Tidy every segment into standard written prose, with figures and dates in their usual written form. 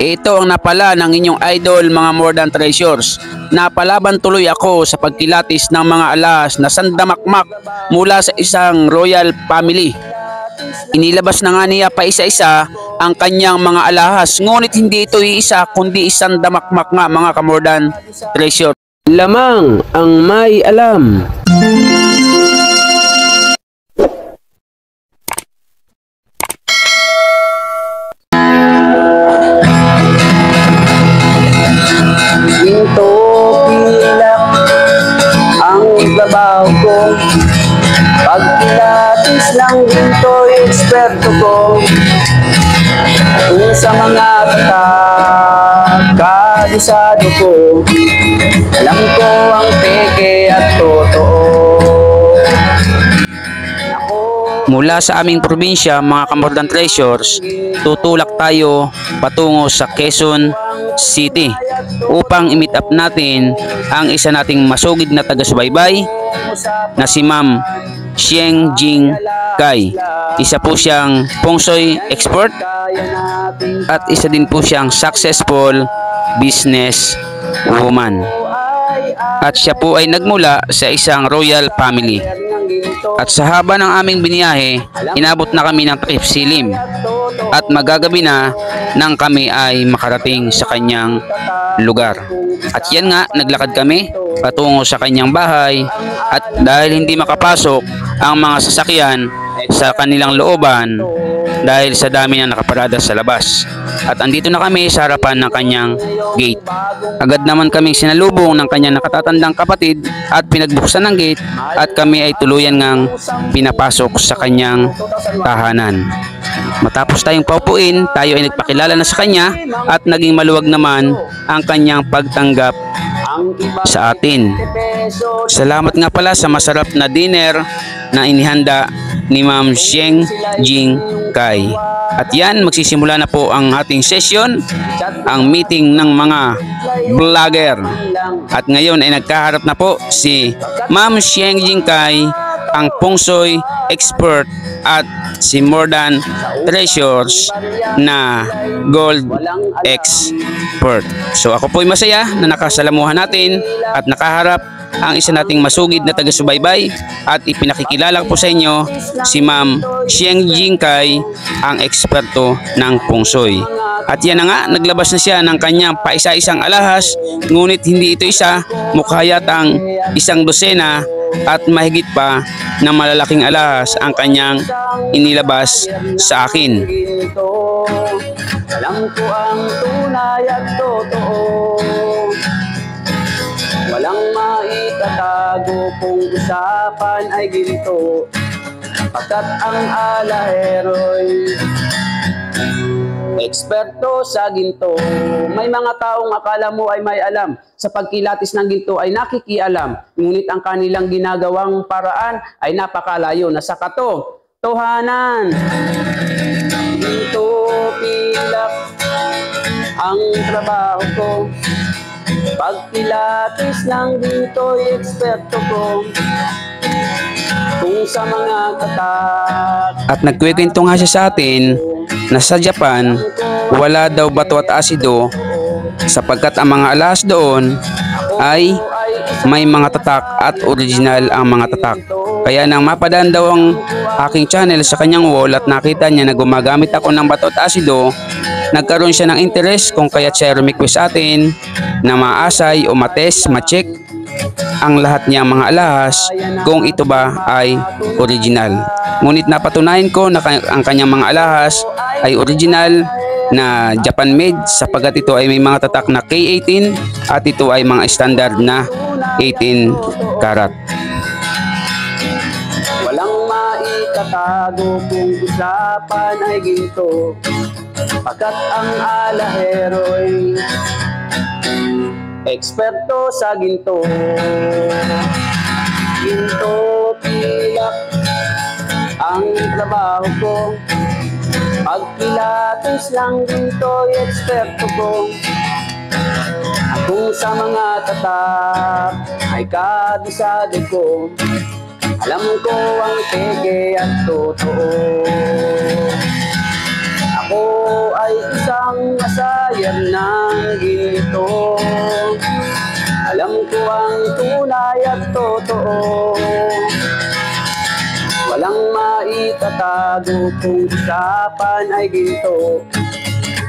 Ito ang napala ng inyong idol mga More Than Treasures. Napalaban tuloy ako sa pagkilatis ng mga alas na sandamakmak mula sa isang royal family. Inilabas na nga niya pa isa-isa ang kanyang mga alahas, ngunit hindi ito iisa kundi isang damakmak nga mga ka-More Than Treasures. Lamang ang may alam. Ginto pilak ang trabaho ko, pagpilatis ng ginto eksperto ko, kung sa mga kabisado ko, alam ko ang peke at totoo. Mula sa aming probinsya mga ka-More Than Treasures, tutulak tayo patungo sa Quezon City upang i-meet up natin ang isa nating masugid na taga-subaybay na si Ma'am Xieng Jing Kai. Isa po siyang feng shui expert at isa din po siyang successful business woman. At siya po ay nagmula sa isang royal family. At sa haba ng aming biniyahe, inabot na kami ng Trip Silim at magagabi na nang kami ay makarating sa kanyang lugar. At yan nga, naglakad kami patungo sa kanyang bahay at dahil hindi makapasok ang mga sasakyan sa kanilang looban dahil sa dami na nakaparada sa labas. At andito na kami sa harapan ng kanyang gate. Agad naman kaming sinalubong ng kanyang nakatatandang kapatid at pinagbuksan ng gate at kami ay tuluyan ngang pinapasok sa kanyang tahanan. Matapos tayong paupuin, tayo ay nagpakilala na sa kanya at naging maluwag naman ang kanyang pagtanggap sa atin. Salamat nga pala sa masarap na dinner na inihanda ni Ma'am Xieng Jing Kai. At yan, magsisimula na po ang ating session, ang meeting ng mga vlogger. At ngayon ay nagkaharap na po si Ma'am Xieng Jing Kai, ang feng shui expert at si More Than Treasures na gold expert. So ako po'y masaya na nakasalamuhan natin at nakaharap ang isa nating masugid na taga-subaybay at ipinakikilala po sa inyo si Ma'am Xieng Jing Kai, ang eksperto ng feng shui. At yan na nga, naglabas na siya ng kanyang paisa-isang alahas, ngunit hindi ito isa, mukha yatang isang dosena at mahigit pa na malalaking alahas ang kanyang inilabas sa akin. Alam ko ang tunay at totoo, walang maitatago kung usapan ay ginto, pagkat ang alahero'y eksperto sa ginto. May mga taong akala mo ay may alam, sa pagkilatis ng ginto ay nakikialam, ngunit ang kanilang ginagawang paraan ay napakalayo na sa katotohanan. Ginto pilak ang trabaho ko, pagpilatis ng ginto'y eksperto ko, kung sa mga At nagkwekwento nga siya sa atin na sa Japan, wala daw bato at asido sapagkat ang mga alahas doon ay may mga tatak at original ang mga tatak. Kaya nang mapadaan daw ang aking channel sa kanyang wall at nakita niya na gumagamit ako ng bato at asido, nagkaroon siya ng interest kung kaya siya request sa atin na maasay o matest, ma-check ang lahat niyang mga alahas kung ito ba ay original. Ngunit napatunayan ko na ang kanyang mga alahas ay original na Japan made sapagkat ito ay may mga tatak na K18 at ito ay mga standard na 18 karat. Walang maitatago kung usapan ay ginto, pagkat ang alahero'y eksperto sa ginto. Ginto pilak ang trabaho ko, pagpilatis lang ginto'y eksperto ko, kung sa mga tatak ay kabisado ko, alam ko ang peke at totoo. Ako ay isang masaya sayer ng ginto. Alam ko ang tunay at totoo. Walang maitatago kung usapan ay ginto.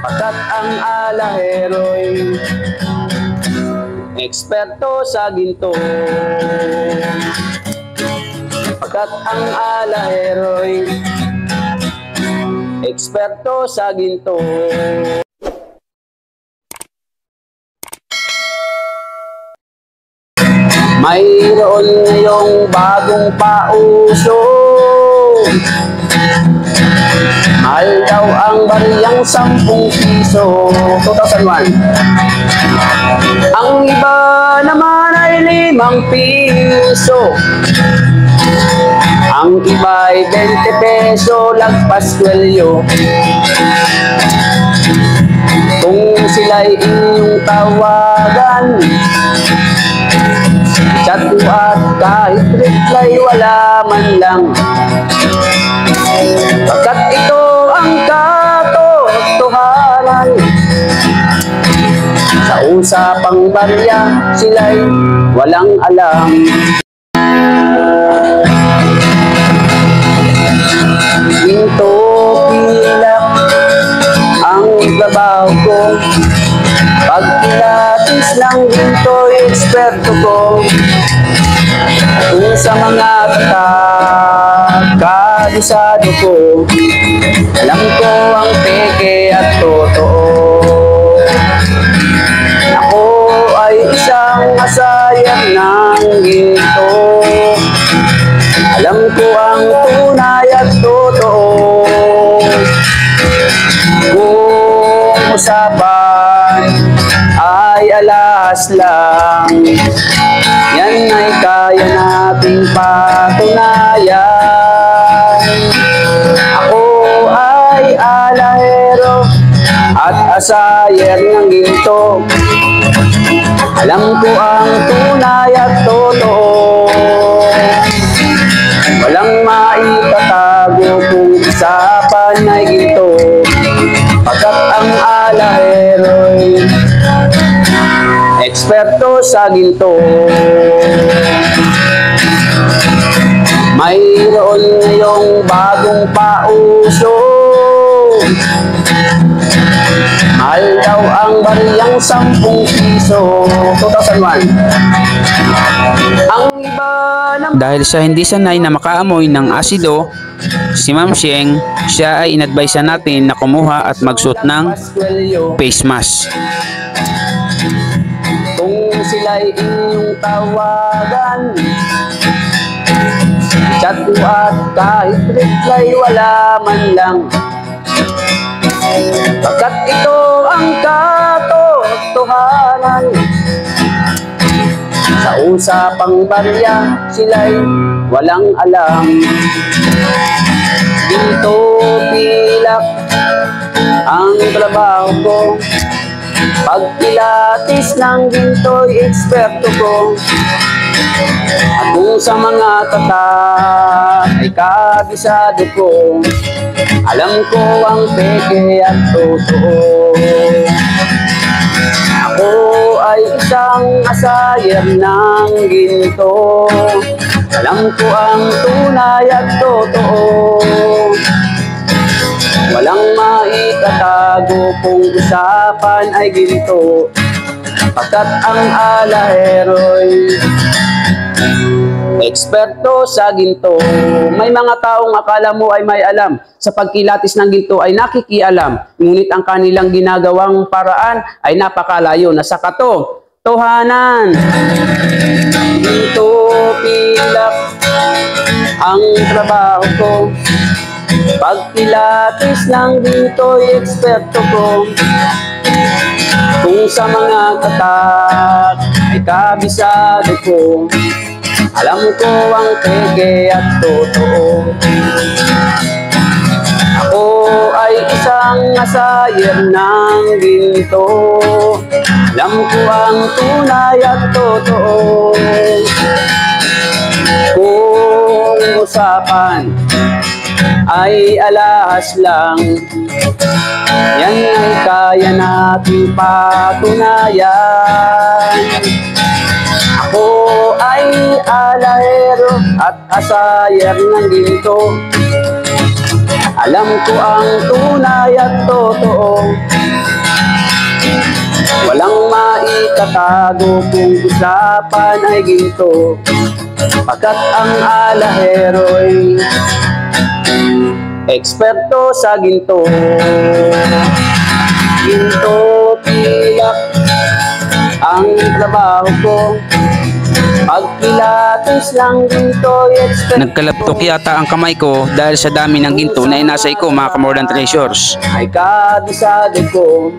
Pagkat ang alahero'y eksperto sa ginto. Pagkat ang alahero'y eksperto sa ginto. Mayroon ngayong bagong pauso. Mahal daw ang bariyang 10 piso. 2001. Ang iba naman ay 5 piso. Ang iba ay 20 peso, lagpas kwelyo. Kung sila'y inyong tawagan, chat mo at kahit reply wala man lang. Pagkat ito ang katotohanan, sa usapang barya sila'y walang alam. Ginto pilak ang ibabaw ko, pag pilatis ng ginto eksperto ko. Kung sa mga kabisado ko, alam ko ang peke at totoo. Ako ay isang asayan ng ginto. Alam ko ang tunay at totoo. Kung usapan ay alas lang, yan ay kaya nating patunayan. Ako ay alahero at asayer ng ginto. Alam ko ang tunay at totoo. Walang maitatago kung usapan ay ginto. Pagkat ang alahero'y eksperto sa ginto. Mayroon ngayong bagong pauso. Mahal daw ang bariyang 10 piso. 2001. Ang iba naman... Dahil sa hindi sanay na makaamoy ng asido, si Ma'am Sheng, siya ay inadvise natin na kumuha at magsuot ng face mask. Kung sila'y inyong tawagan, chat mo at kahit reply wala man lang. Pagkat ito ang katotohanan, sa usapang barya sila'y walang alam. Ginto pilak ang trabaho ko, pag pilatis ng ginto'y eksperto ko. At kung sa mga ay kabisado ko, alam ko ang peke at totoo. Ako ay isang asayer ng ginto. Alam ko ang tunay at totoo. Walang maitatago kung usapan ay ginto. Pagkat ang alahero'y eksperto sa ginto. May mga taong akala mo ay may alam, sa pagkilatis ng ginto ay nakikialam, ngunit ang kanilang ginagawang paraan ay napakalayo na sa katotohanan. Ginto pilak ang trabaho ko, pagpilatis ng ginto'y eksperto ko. Kung sa mga ay kabisado ko, alam ko ang peke at totoo. Ako ay isang asayer ng ginto. Alam ko ang tunay at totoo. Kung usapan ay alahas lang. Yan ay kaya nating patunayan. Ako ay alahero at asayer ng ginto. Alam ko ang tunay at totoo. Walang maitatago kung usapan ay ginto. Pagkat ang alahero'y eksperto sa ginto. Ginto pilak ang trabaho ko. Pagpilates lang ginto'y eksperto. Nagkalaptok yata ang kamay ko dahil sa dami ng ginto na inasay ko, mga Kamordan Treasures. Ay kabisado ko.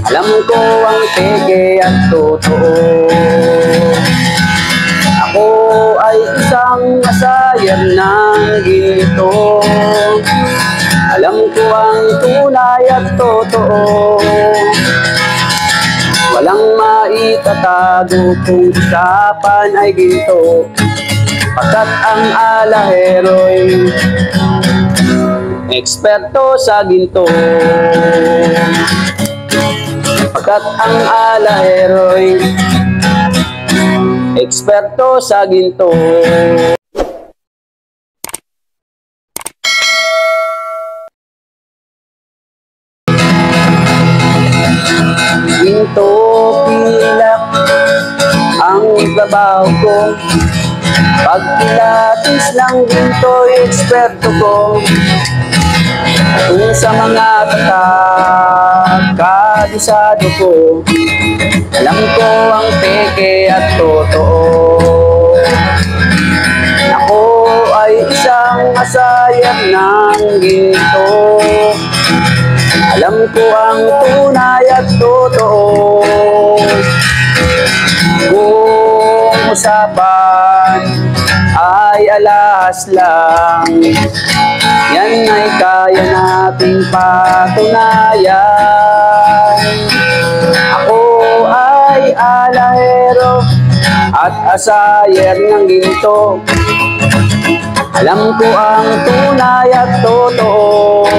Alam ko ang peke at totoo. Ako ay isang asayer ng ginto. Alam ko ang tunay at totoo. Walang maitatago kung usapan ay ginto. Pagkat ang alahero'y eksperto sa ginto. Pagkat ang alahero'y eksperto sa ginto. Ginto pilak ang trabaho ko. Pagpilates ng ginto'y eksperto ko. Kung sa mga tatak, kabisado ko. Alam ko ang peke at totoo. Ako ay isang asayer ng ginto. Alam ko ang tunay at totoo. Kung usapan ay alas lang, yan ay kaya nating patunayan. Ako ay alahero at asayer ng ginto. Alam ko ang tunay at totoo.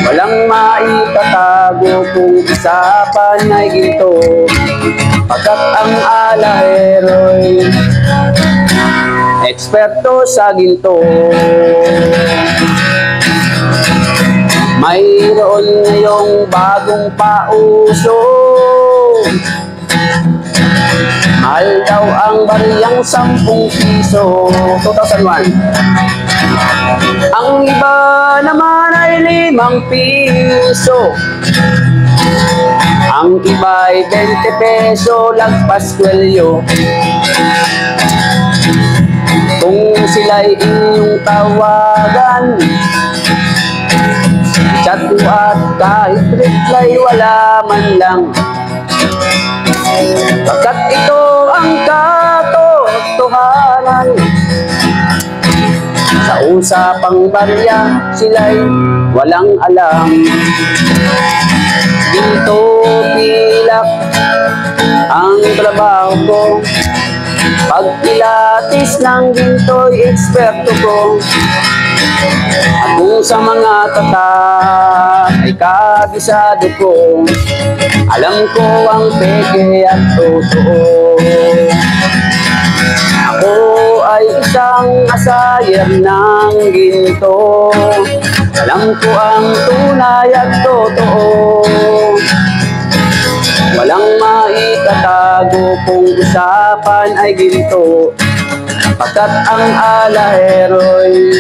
Walang maitatago kung usapan ay ginto. Pagkat ang alahero'y eksperto sa ginto. Mayroon ngayong bagong pauso. Mahal daw ang bariyang 10 piso. 2001. Ang iba naman ay 5 piso. Ang iba ay 20 peso, lagpas kwelyo. Kung sila'y inyong tawagan, chat mo at kahit reply wala man lang. Pagkat ito ang katotohanan. Sa usapang barya, sila'y walang alam. Ginto pilak ang trabaho ko. Pagpilates ng ginto'y eksperto ko. At kung sa mga tatak ay kabisado ko. Alam ko ang peke at totoo. Ako ay isang asayer ng ginto. Alam ko ang tunay at totoo. Walang maitatago kung usapan ay ginto. Pagkat ang alahero'y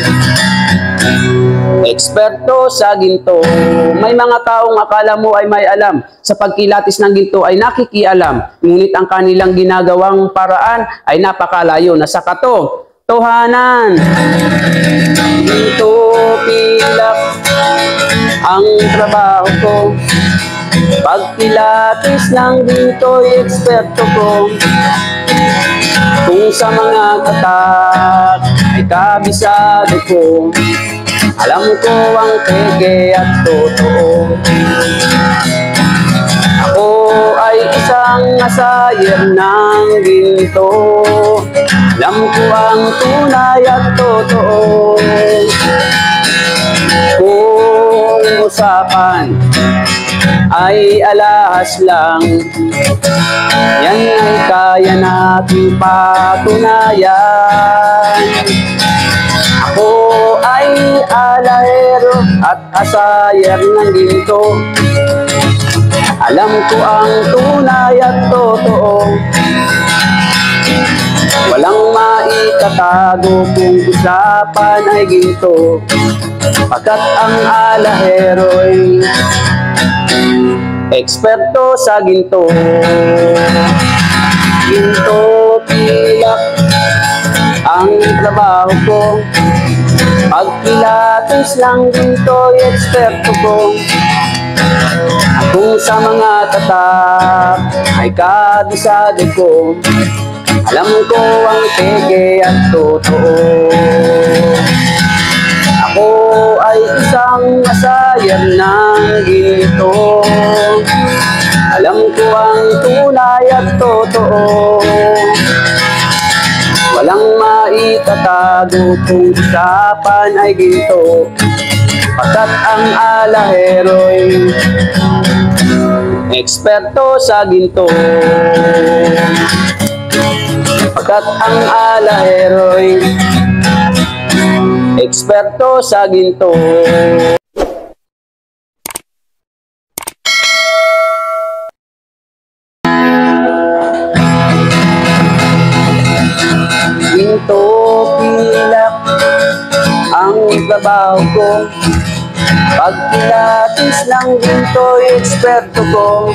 eksperto sa ginto. May mga taong akala mo ay may alam. Sa pagkilatis ng ginto ay nakikialam. Ngunit ang kanilang ginagawang paraan ay napakalayo na sa katotohanan. Ginto pilak ang trabaho ko. Pagpilates ng ginto'y eksperto ko. Kung sa mga katak ay kabisado ko. Alam ko ang peke at totoo. Ako ay isang asayer ng ginto. Alam ko ang tunay at totoo. Kung usapan ay alahas lang, yan ay kaya nating patunayan. Ako ay alahero at asayer ng ginto. Alam ko ang tunay at totoo. Walang maitatago kung usapan ay ginto, pagkat ang alahero'y eksperto sa ginto. Ginto pilak ang trabaho ko, pagpilates lang ginto'y eksperto ko. Kung sa mga tatak ay kabisado ko, alam ko ang peke at totoo. Ako ay isang asayer ng ginto. Alam ko ang tunay at totoo. Walang maitatago kung usapan ay ginto, pagkat ang alahero'y eksperto sa ginto. Pagkat ang alahero'y eksperto sa ginto. Ginto pilak ang trabaho ko, pagpilates lang ginto'y eksperto ko.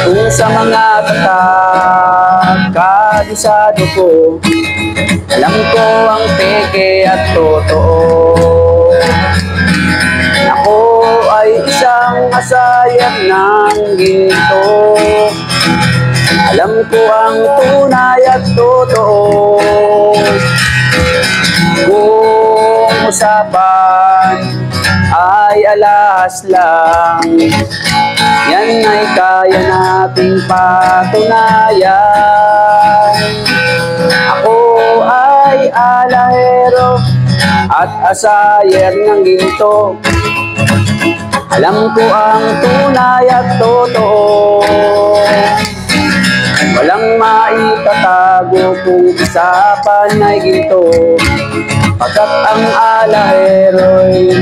Kung sa mga tatak kabisado ko, alam ko ang peke at totoo. Ako ay isang asayer ng ginto. Alam ko ang tunay at totoo. Kung usapan ay alahas lang, yan ay kaya nating patunayan. Ako ay alahero at asayer ng ginto. Alam ko ang tunay at totoo. Walang maitatago kung usapan ay ginto, pagkat ang alahero'y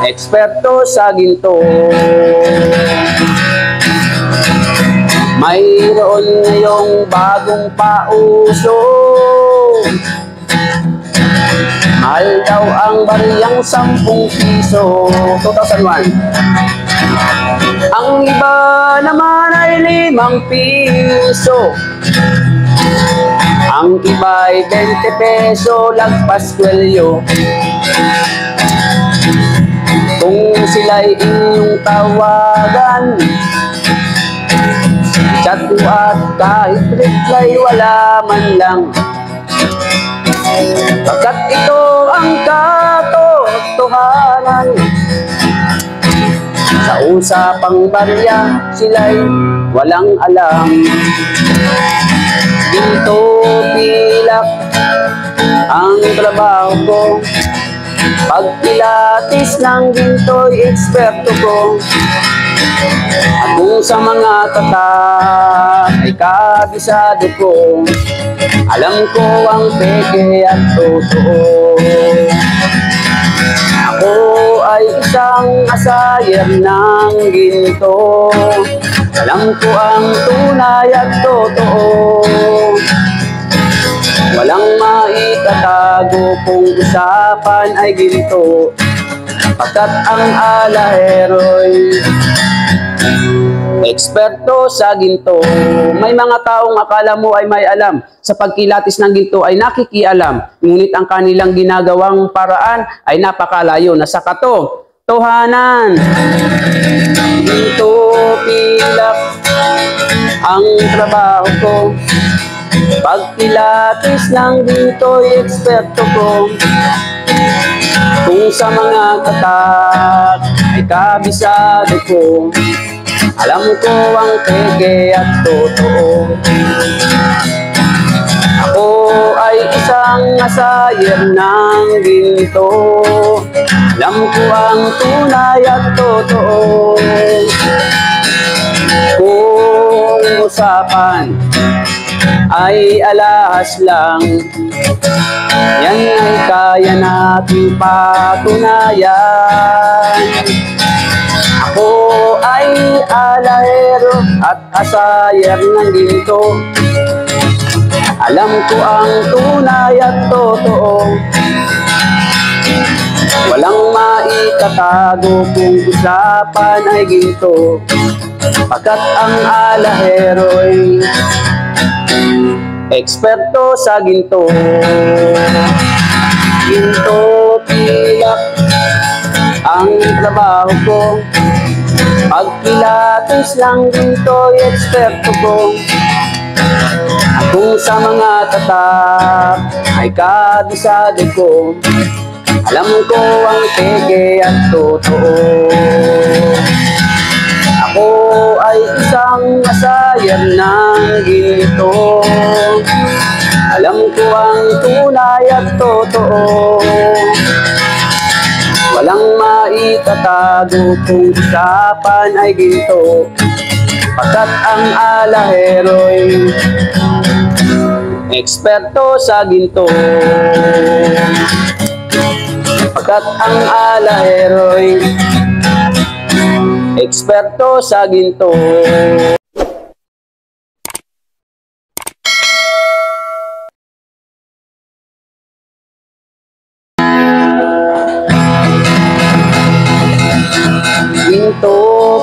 eksperto sa ginto. Mayroon ngayong bagong pauso, mahal daw ang bariyang 10 piso. 2001. Ang iba naman ay 5 piso. Ang iba ay 20 peso, lagpas kwelyo. Kung sila'y inyong tawagan, chat at kahit reply wala man lang, pagkat ito ang katotohanan. Sa usapang barya sila'y walang alam. Ginto pilak ang trabaho ko, pagpilates ng ginto'y eksperto ko. At kung sa mga tatak ay kabisado ko, alam ko ang peke at totoo. Ako ay isang asayer ng ginto. Alam ko ang tunay at totoo. Walang maitatago kung usapan ay ginto, pagkat ang alahero'y eksperto sa ginto. May mga taong akala mo ay may alam, sa pagkilatis ng ginto ay nakikialam, ngunit ang kanilang ginagawang paraan ay napakalayo na sa katotohanan. Ginto pilak ang trabaho ko, pagpilates ng ginto'y eksperto ko. Kung sa mga katak ay kabisado ko, alam ko ang peke at totoo. ay isang asayer ng ginto. Alam ko ang tunay at totoo. Kung usapan ay alahas lang, yan ay kaya nating patunayan. Ako ay alahero at asayer ng ginto. Alam ko ang tunay at totoo. Walang maitatago kung usapan ay ginto, pagkat ang alahero'y eksperto sa ginto. Ginto pilak ang trabaho ko, pagpilates lang ginto'y eksperto ko. Kung sa mga tatak ay kabisado ko, alam ko ang peke at totoo. Ako ay isang asayer ng ginto. Alam ko ang tunay at totoo. Walang maitatago kung usapan ay ginto, pagkat ang alahero'y eksperto sa ginto. Pagkat ang alahero'y eksperto sa ginto. Ginto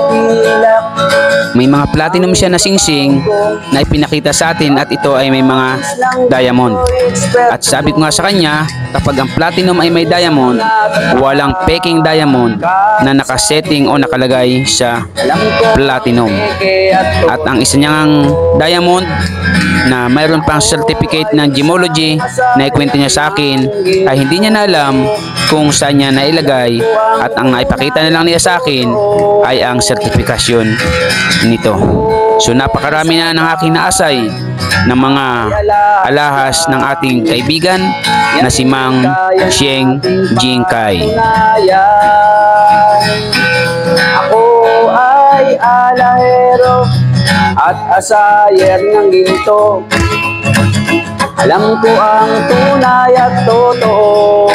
pilak. May mga platinum siya na singsing na ipinakita sa atin at ito ay may mga diamond. At sabi ko nga sa kanya, kapag ang platinum ay may diamond, walang peking diamond na nakasetting o nakalagay sa platinum. At ang isa niyang diamond na mayroon pang certificate ng gemology na ikwento niya sa akin ay hindi niya na alam kung saan niya nailagay, at ang naipakita na lang niya sa akin ay ang sertifikasyon nito. So napakarami na ng aking naasay ng mga alahas ng ating kaibigan na si Mang Sheng Jingkai. Ako ay alahero at asayer ng ginto. Alam ko ang tunay at totoo.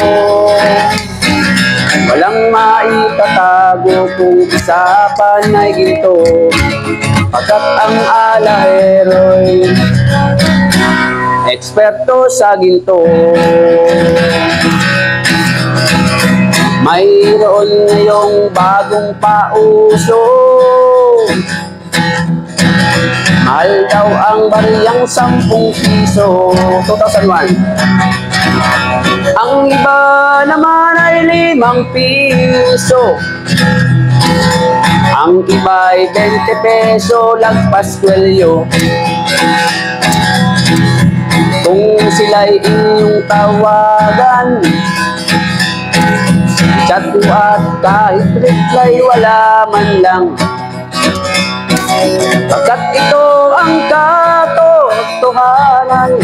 Walang maitatago kung usapan ay ginto, pagkat ang alahero'y eksperto sa ginto. Mayroon ngayong bagong pauso, mahal daw ang bariyang 10 piso. 2001. Ang iba naman ay 5 piso. Ang iba ay 20 peso, lagpas kwelyo. Kung sila'y inyong tawagan, chat mo at kahit reply wala man lang, pagkat ito ang katotohanan.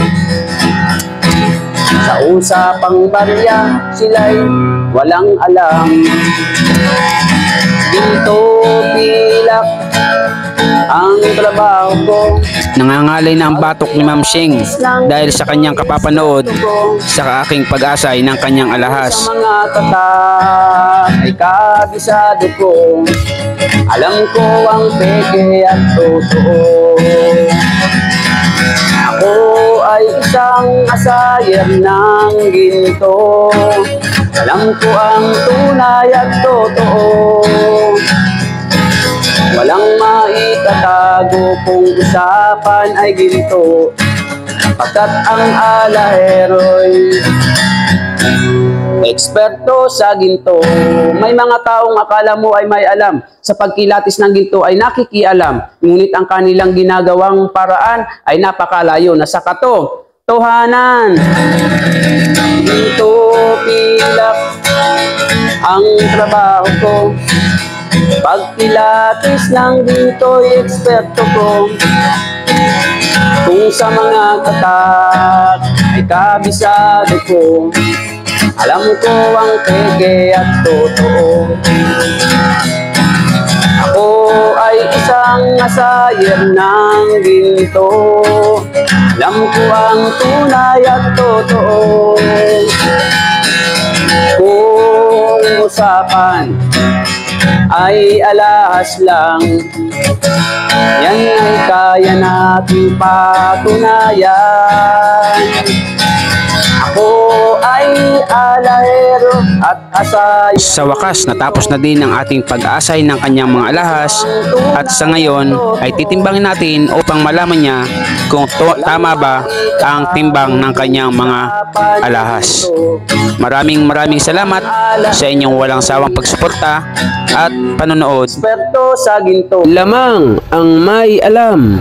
Sa usapang barya, sila'y walang alam. Ginto pilak ang trabaho ko. Nangangalay na ang batok ni Ma'am Sheng dahil sa kanyang kapapanood sa aking pag-asay ng kanyang alahas. Sa mga tatak ay kabisado ko, alam ko ang peke at totoo. Ako ay isang asayer ng ginto. Alam ko ang tunay at totoo. Walang maitatago kung usapan ay ginto, pagkat ang alahero'y eksperto sa ginto. May mga taong akala mo ay may alam, sa pagkilatis ng ginto ay nakikialam, ngunit ang kanilang ginagawang paraan ay napakalayo na sa katotohanan. Ginto pilak ang trabaho ko, pagpilates ng ginto'y eksperto ko. Kung sa mga katak ay kabisado ko. Alam ko ang peke at totoo. Ako ay isang asayer ng ginto. Alam ko ang tunay at totoo. Kung usapan ay alahas lang, yan ay kaya nating patunayan. Ako ay alahero at asay. Sa wakas, natapos na din ang ating pag-aasay ng kanyang mga alahas at sa ngayon ay titimbangin natin upang malaman niya kung tama ba ang timbang ng kanyang mga alahas. Maraming salamat sa inyong walang sawang pagsuporta at panonood. Eksperto sa ginto. Lamang ang may alam.